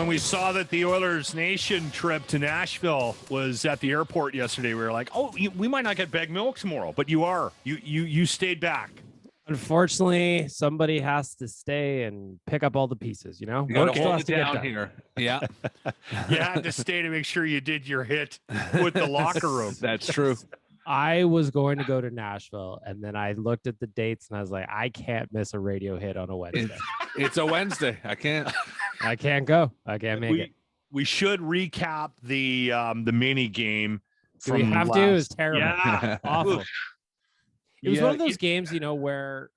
when we saw that the Oilers Nation trip to Nashville was at the airport yesterday, we were like, oh, we might not get Baggedmilk tomorrow, but you are. You stayed back. Unfortunately, somebody has to stay and pick up all the pieces, you know? You got to hold it down here. Yeah. You had to stay to make sure you did your hit with the locker room. That's true. I was going to go to Nashville, and then I looked at the dates, and I was like, I can't miss a radio hit on a Wednesday. It's a Wednesday. I can't go. I can't make it. We should recap the Minny game. We have to. It was terrible. Yeah. Awful. It was one of those games, you know, where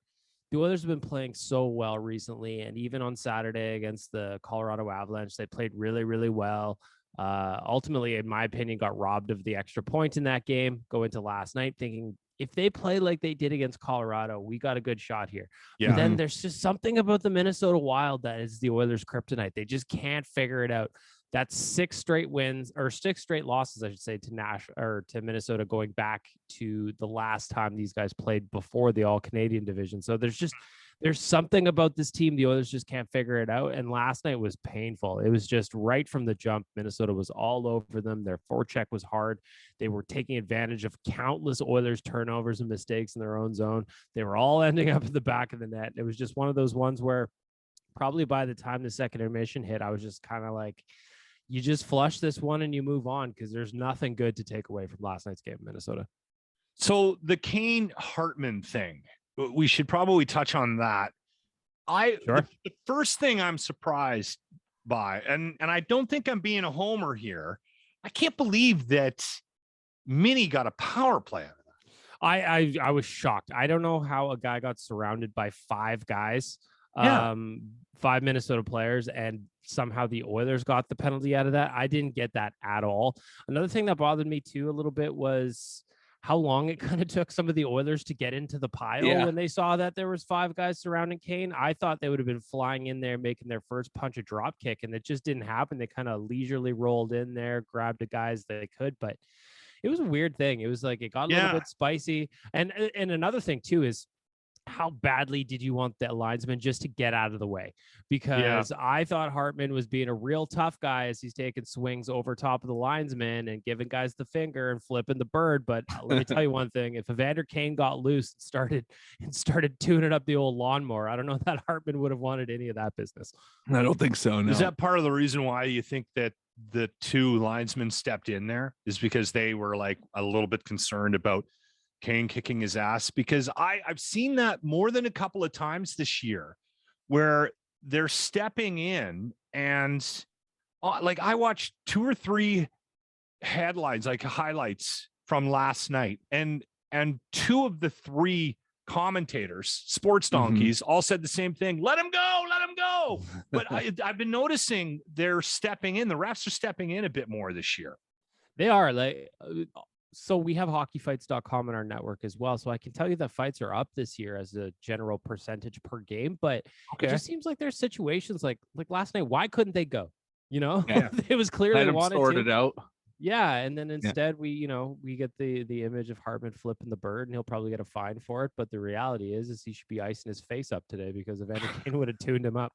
the Oilers have been playing so well recently, and even on Saturday against the Colorado Avalanche, they played really, really well. Ultimately, in my opinion, got robbed of the extra point in that game. Go into last night thinking if they play like they did against Colorado, we got a good shot here. Yeah. But then there's just something about the Minnesota Wild that is the Oilers' kryptonite. They just can't figure it out. That's 6 straight wins or 6 straight losses, I should say, to Minnesota, going back to the last time these guys played before the All-Canadian division. So there's something about this team. The Oilers just can't figure it out. And last night was painful. It was just right from the jump. Minnesota was all over them. Their forecheck was hard. They were taking advantage of countless Oilers turnovers and mistakes in their own zone. They were all ending up at the back of the net. It was just one of those ones where probably by the time the second intermission hit, I was just kind of like, you just flush this one and you move on, because there's nothing good to take away from last night's game in Minnesota. So the Kane Hartman thing, we should probably touch on that. The first thing I'm surprised by, and I don't think I'm being a homer here, I can't believe that Minny got a power play out of that. I was shocked. I don't know how a guy got surrounded by 5 guys, 5 Minnesota players, and somehow the Oilers got the penalty out of that. I didn't get that at all. Another thing that bothered me too a little bit was how long it kind of took some of the Oilers to get into the pile when they saw that there was 5 guys surrounding Kane. I thought they would have been flying in there, making their first punch a drop kick, and it just didn't happen. They kind of leisurely rolled in there, grabbed the guys they could, but it was a weird thing. It was like, it got a little bit spicy. And another thing too is, how badly did you want that linesman just to get out of the way? Because I thought Hartman was being a real tough guy as he's taking swings over top of the linesman and giving guys the finger and flipping the bird. But let me tell you one thing: if Evander Kane got loose and started tuning up the old lawnmower, I don't know that Hartman would have wanted any of that business. I don't think so. No. Is that part of the reason why you think that the 2 linesmen stepped in there? Is because they were like a little bit concerned about Kane kicking his ass? Because I've seen that more than a couple of times this year where they're stepping in, and like I watched 2 or 3 headlines, like highlights from last night, and 2 of the 3 commentators, sports donkeys, all said the same thing: let him go. But I've been noticing they're stepping in. The refs are stepping in a bit more this year. They are. Like, so we have hockeyfights.com in our network as well. So I can tell you that fights are up this year as a general percentage per game, but it just seems like there's situations like last night. Why couldn't they go? You know, it was clearly wanted sort to. it out. Yeah. And then instead we get the image of Hartman flipping the bird, and he'll probably get a fine for it. But the reality is he should be icing his face up today, because Evander Kane would have tuned him up.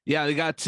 Yeah, they got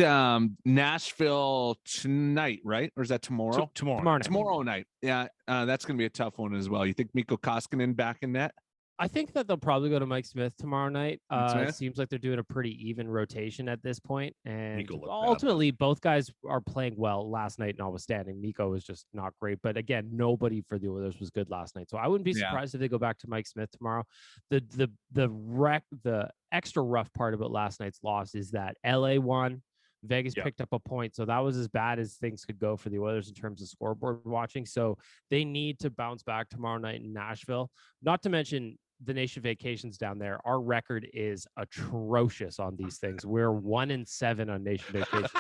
Nashville tonight, right? Or is that tomorrow? Tomorrow night. Yeah, that's going to be a tough one as well. You think Mikko Koskinen back in net? I think that they'll probably go to Mike Smith tomorrow night. It seems like they're doing a pretty even rotation at this point. And ultimately, both guys are playing well last night, notwithstanding. Mikko was just not great. But again, nobody for the Oilers was good last night. So I wouldn't be surprised if they go back to Mike Smith tomorrow. The extra rough part about last night's loss is that LA won. Vegas picked up a point. So that was as bad as things could go for the Oilers in terms of scoreboard watching. So they need to bounce back tomorrow night in Nashville. Not to mention the Nation Vacations down there. Our record is atrocious on these things. We're 1-7 on Nation Vacations.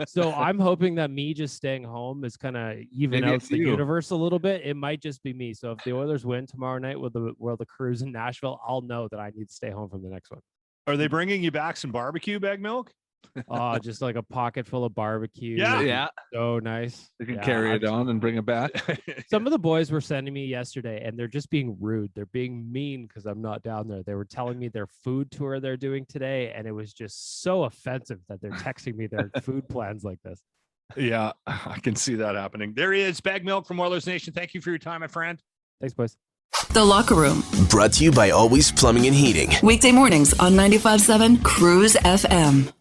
So I'm hoping that me just staying home is kind of even out the universe a little bit. It might just be me. So if the Oilers win tomorrow night with the cruise in Nashville, I'll know that I need to stay home from the next one. Are they bringing you back some barbecue, Baggedmilk? Oh, just like a pocket full of barbecue. Yeah. So nice. You can carry it on and bring it back. Some of the boys were sending me yesterday, and they're just being rude. They're being mean because I'm not down there. They were telling me their food tour they're doing today, and it was just so offensive that they're texting me their food plans like this. Yeah, I can see that happening. There he is, Baggedmilk from Oilers Nation. Thank you for your time, my friend. Thanks, boys. The Locker Room. Brought to you by Always Plumbing and Heating. Weekday mornings on 95.7 Cruise FM.